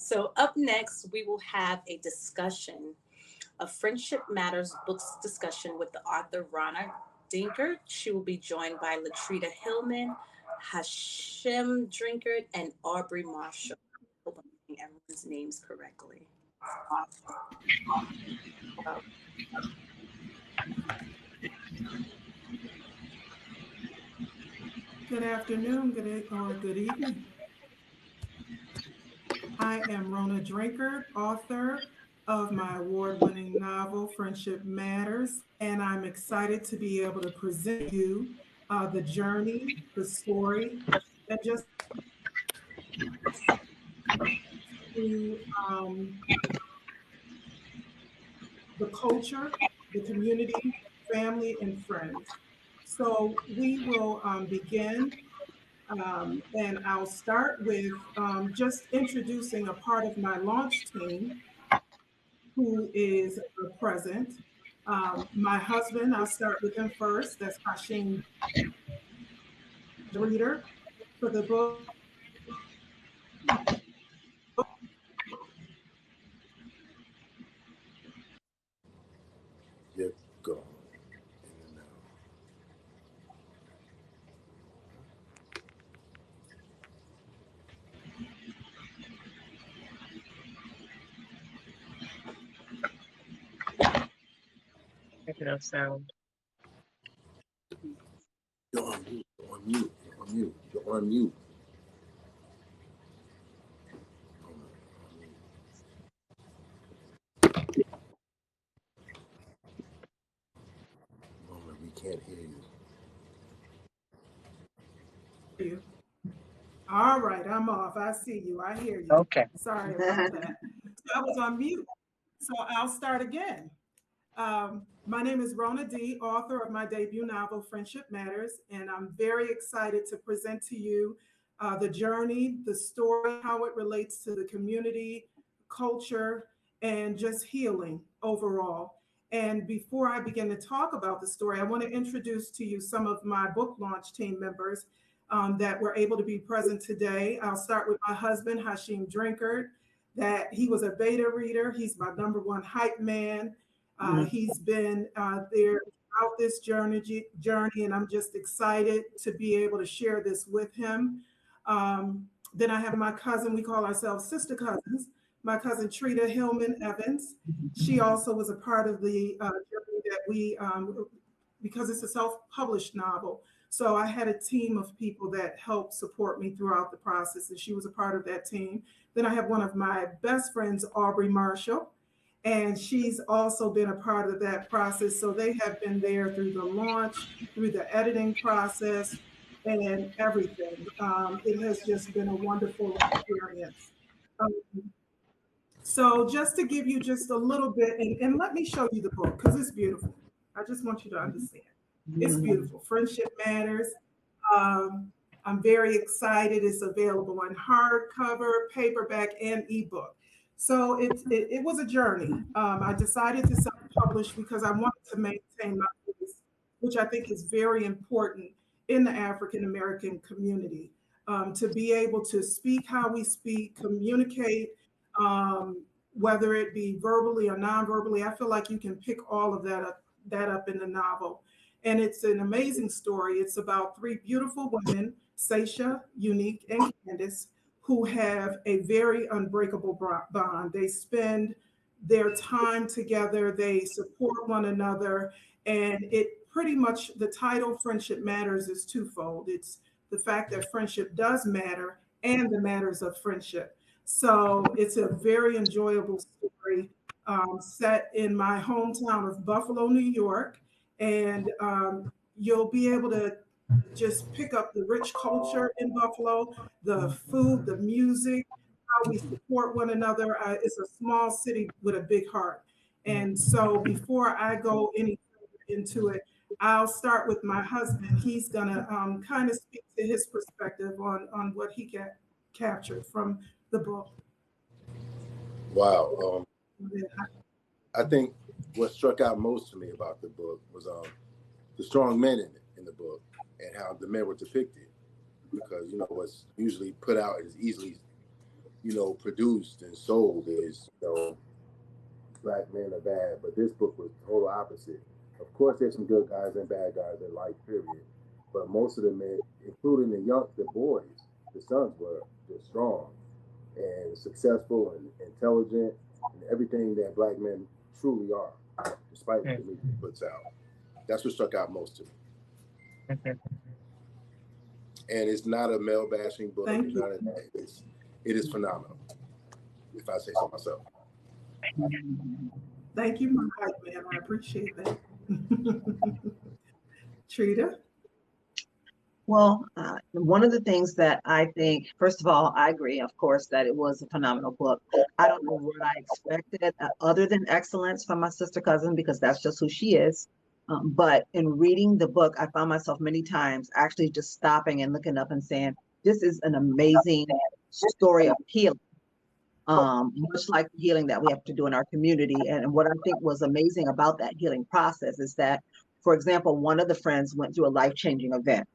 So up next, we will have a discussion, a Friendship Matters books discussion with the author Rona Dinkard. She will be joined by Latrita Hillman, Hashem Drinkard, and Aubrey Marshall. I hope I'm getting everyone's names correctly. Wow. Good afternoon, good evening. I am Rona Drinkard, author of my award-winning novel, Friendship Matters, and I'm excited to be able to present you the journey, the story, and just to the culture, the community, family, and friends. So we will begin. And I'll start with just introducing a part of my launch team who is present. My husband, I'll start with him first. That's Hashim, the reader for the book. Yep, go. And Make enough sound. you're on mute. You're on mute. You're on mute. You're on mute. Mama, we can't hear you. All right, I'm off. I see you. I hear you. Okay. Sorry about that. So I was on mute. So I'll start again. My name is Rona D, author of my debut novel, Friendship Matters, and I'm very excited to present to you the journey, the story, how it relates to the community, culture, and just healing overall. And before I begin to talk about the story, I want to introduce to you some of my book launch team members that were able to be present today. I'll start with my husband, Hashim Drinkard, that he was a beta reader. He's my number one hype man. He's been there throughout this journey, and I'm just excited to be able to share this with him. Then I have my cousin. We call ourselves sister cousins. My cousin Trita Hillman Evans. She also was a part of the journey that we, because it's a self-published novel. So I had a team of people that helped support me throughout the process, and she was a part of that team. Then I have one of my best friends, Aubrey Marshall, and she's also been a part of that process. So they have been there through the launch, through the editing process, and everything. It has just been a wonderful experience. Um, so just to give you just a little bit, and let me show you the book because it's beautiful. I just want you to understand. It's beautiful. Friendship Matters. Um, I'm very excited. It's available in hardcover, paperback, and ebook. So it was a journey. I decided to self-publish because I wanted to maintain my voice, which I think is very important in the African American community. To be able to speak how we speak, communicate, whether it be verbally or non-verbally. I feel like you can pick all of that up in the novel. And it's an amazing story. It's about three beautiful women, Seisha, Unique, and Candace, who have a very unbreakable bond. They spend their time together, they support one another, and it pretty much, the title Friendship Matters is twofold. It's the fact that friendship does matter and the matters of friendship. So it's a very enjoyable story set in my hometown of Buffalo, New York. And you'll be able to just pick up the rich culture in Buffalo, the food, the music, how we support one another. It's a small city with a big heart. And so before I go any further into it, I'll start with my husband. He's going to kind of speak to his perspective on what he captured from the book. Wow. I think what struck out most to me about the book was the strong men in the book and how the men were depicted. Because, what's usually put out is easily, produced and sold is, black men are bad, but this book was the total opposite. Of course, there's some good guys and bad guys in life, period. But most of the men, including the boys, the sons were strong and successful and intelligent and everything that black men truly are, despite what the media puts out. That's what struck out most to me. And it's not a male bashing book. Thank you. It is phenomenal, if I say so myself. Thank you, my hype man. I appreciate that. Trita? Well, one of the things that I think, first of all, I agree, of course, that it was a phenomenal book. I don't know what I expected other than excellence from my sister cousin, because that's just who she is. But in reading the book, I found myself many times actually just stopping and looking up and saying, this is an amazing story of healing. Much like the healing that we have to do in our community. And what I think was amazing about that healing process is that, for example, one of the friends went through a life-changing event.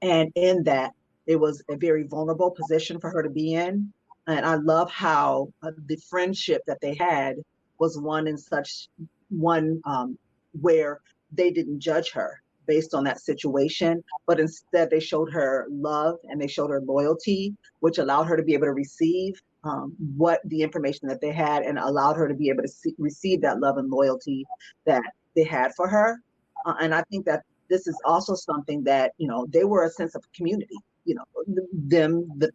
And in that, it was a very vulnerable position for her to be in. And I love how the friendship that they had was one where they didn't judge her based on that situation, but instead they showed her love and they showed her loyalty, which allowed her to be able to receive what the information that they had, and allowed her to be able to receive that love and loyalty that they had for her. And I think that this is also something that, they were a sense of community, the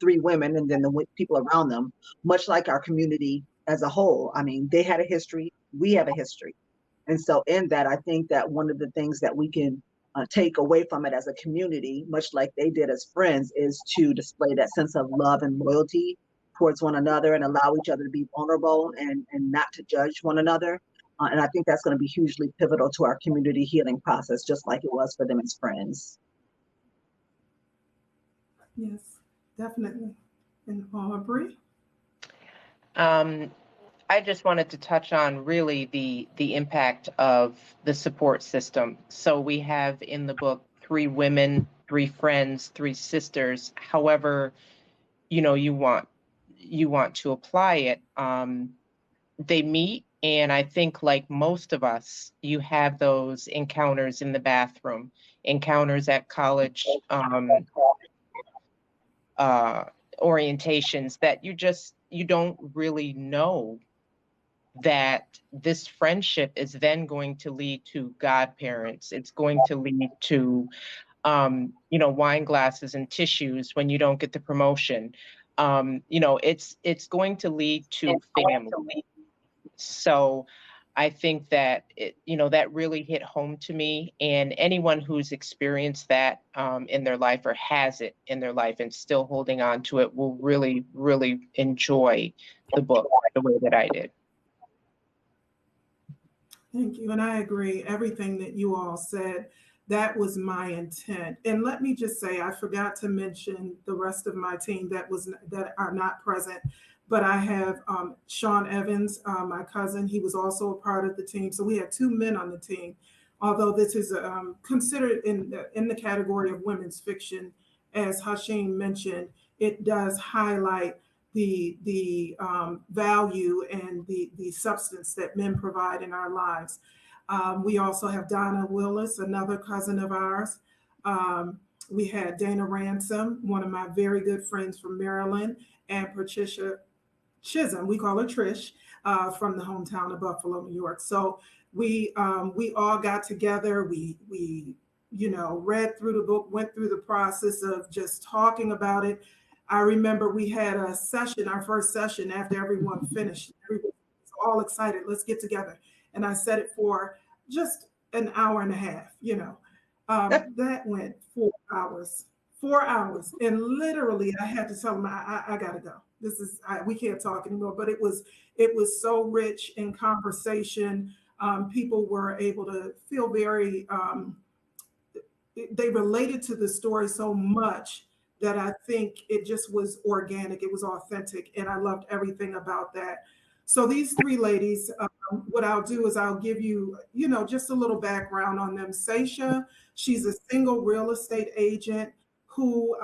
three women, and then the people around them, much like our community as a whole. I mean, they had a history, we have a history. And so in that, I think that one of the things that we can take away from it as a community, much like they did as friends, is to display that sense of love and loyalty towards one another and allow each other to be vulnerable and not to judge one another. And I think that's going to be hugely pivotal to our community healing process, just like it was for them as friends. Yes, definitely. And Aubrey? I just wanted to touch on really the impact of the support system. So we have in the book 3 women, 3 friends, 3 sisters. However, you want to apply it. They meet, and I think like most of us, you have those encounters in the bathroom, encounters at college orientations that you don't really know that this friendship is then going to lead to godparents. It's going to lead to, wine glasses and tissues when you don't get the promotion. It's going to lead to family. So I think that that really hit home to me, and anyone who's experienced that in their life or has it in their life and still holding on to it will really, really enjoy the book the way that I did. Thank you. And I agree. Everything that you all said, that was my intent. And let me just say, I forgot to mention the rest of my team that are not present, but I have Sean Evans, my cousin. He was also a part of the team. So we had 2 men on the team. Although this is considered in the category of women's fiction, as Hashim mentioned, it does highlight the value and the substance that men provide in our lives. We also have Donna Willis, another cousin of ours. We had Dana Ransom, one of my very good friends from Maryland, and Patricia Chisholm, we call her Trish, from the hometown of Buffalo, New York. So we all got together. We read through the book, went through the process of just talking about it. I remember we had a session, our first session, after everyone finished. Everyone was all excited, let's get together. And I said it for just an hour and a half, that went 4 hours. 4 hours. And literally I had to tell them, I gotta go. We can't talk anymore. But it was so rich in conversation. People were able to feel very, they related to the story so much that I think it just was organic, it was authentic, and I loved everything about that. So these 3 ladies, what I'll do is I'll give you, just a little background on them. Seisha, she's a single real estate agent who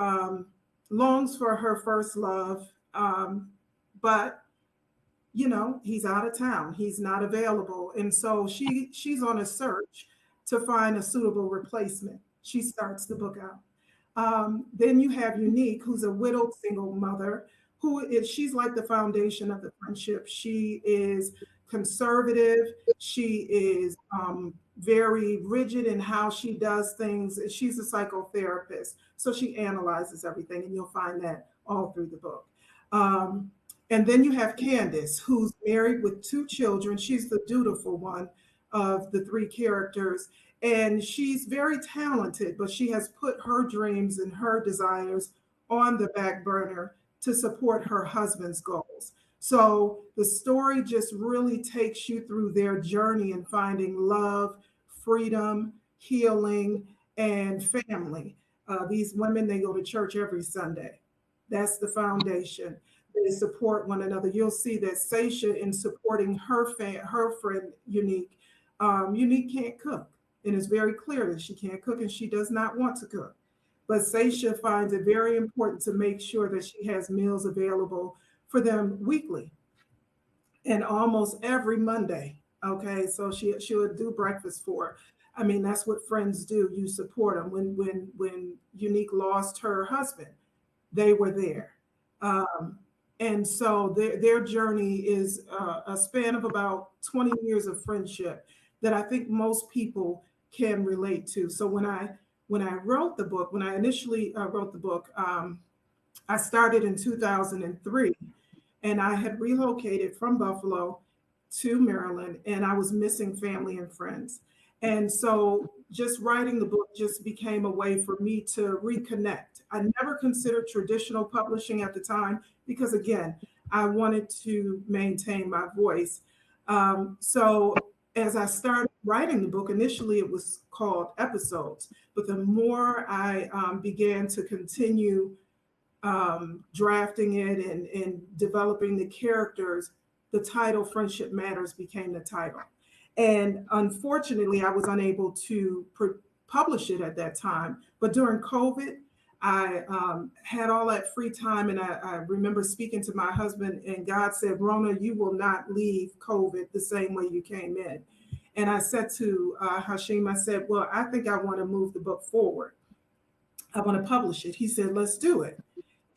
longs for her first love But you know, he's out of town. He's not available. And so she's on a search to find a suitable replacement. She starts the book out. Then you have Unique, who's a widowed single mother, she's like the foundation of the friendship. She is conservative. She is very rigid in how she does things. She's a psychotherapist. So she analyzes everything, and you'll find that all through the book. And then you have Candace, who's married with 2 children. She's the dutiful one of the 3 characters. And she's very talented, but she has put her dreams and her desires on the back burner to support her husband's goals. So the story just really takes you through their journey in finding love, freedom, healing, and family. These women, they go to church every Sunday. That's the foundation. They support one another. You'll see that Seisha, in supporting her friend Unique, Unique can't cook. And it's very clear that she can't cook and she does not want to cook. But Seisha finds it very important to make sure that she has meals available for them weekly and almost every Monday. Okay, so she'll do breakfast for her. I mean, that's what friends do. You support them. When Unique lost her husband, they were there. And so their journey is a span of about 20 years of friendship that I think most people can relate to. So when I wrote the book, when I initially wrote the book, I started in 2003, and I had relocated from Buffalo to Maryland, and I was missing family and friends. And so just writing the book just became a way for me to reconnect. I never considered traditional publishing at the time because, again, I wanted to maintain my voice. So as I started writing the book, initially it was called Episodes, but the more I began to continue drafting it and developing the characters, the title Friendship Matters became the title. And unfortunately, I was unable to publish it at that time. But during COVID, I had all that free time. And I remember speaking to my husband, and God said, Rona, you will not leave COVID the same way you came in. And I said to Hashim, I said, well, I think I want to move the book forward. I want to publish it. He said, let's do it.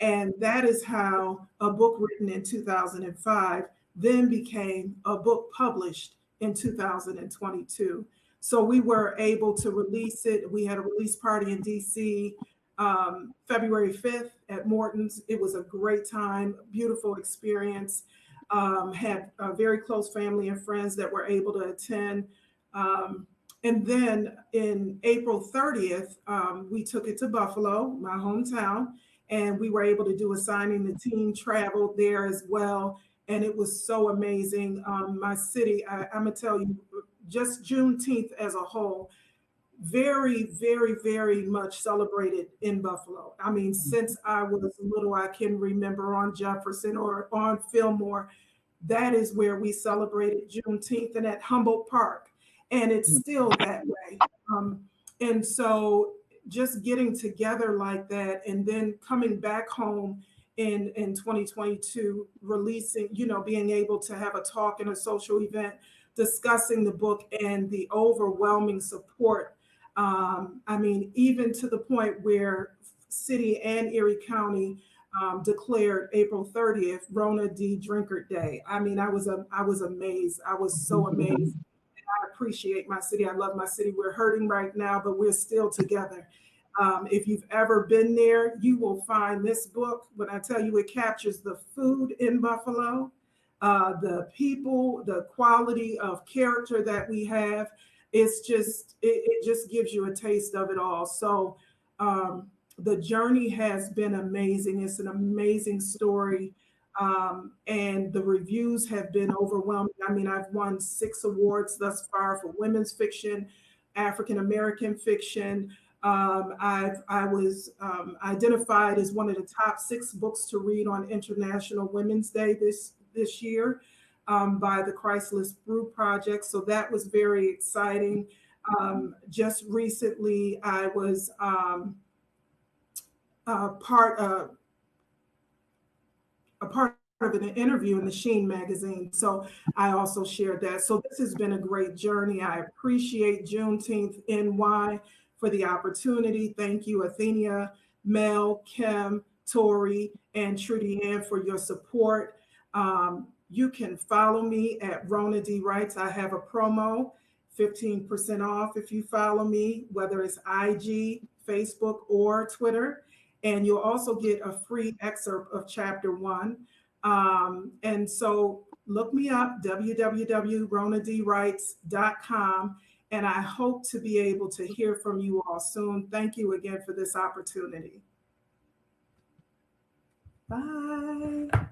And that is how a book written in 2005 then became a book published in 2022. So we were able to release it. We had a release party in DC February 5th at Morton's. It was a great time, beautiful experience. Had a very close family and friends that were able to attend. And then in April 30th, we took it to Buffalo, my hometown, and we were able to do a signing. The team traveled there as well. And it was so amazing. My city, I'm gonna tell you, just Juneteenth as a whole, very, very, very much celebrated in Buffalo. I mean, since I was little, I can remember on Jefferson or on Fillmore, that is where we celebrated Juneteenth, and at Humboldt Park. And it's still that way. And so just getting together like that and then coming back home in 2022, releasing, being able to have a talk and a social event discussing the book and the overwhelming support. I mean, even to the point where city and Erie County declared April 30th Rona D Drinkard Day. I mean, I was amazed. I was so amazed. I appreciate my city. I love my city. We're hurting right now, but we're still together. If you've ever been there, you will find this book. When I tell you, it captures the food in Buffalo, the people, the quality of character that we have. It's just, it just gives you a taste of it all. So the journey has been amazing. It's an amazing story. And the reviews have been overwhelming. I mean, I've won 6 awards thus far for women's fiction, African-American fiction. I was identified as one of the top 6 books to read on International Women's Day this year by the Chrysalis BREW Project. So that was very exciting. Just recently, I was a a part of an interview in the Sheen magazine. So I also shared that. So this has been a great journey. I appreciate Juneteenth NY for the opportunity. Thank you, Athenia, Mel, Kim, Tori, and Trudy Ann for your support. You can follow me at Rona D Writes. I have a promo, 15% off if you follow me, whether it's IG, Facebook, or Twitter. And you'll also get a free excerpt of chapter 1. And so look me up, www.ronadwrites.com. And I hope to be able to hear from you all soon. Thank you again for this opportunity. Bye.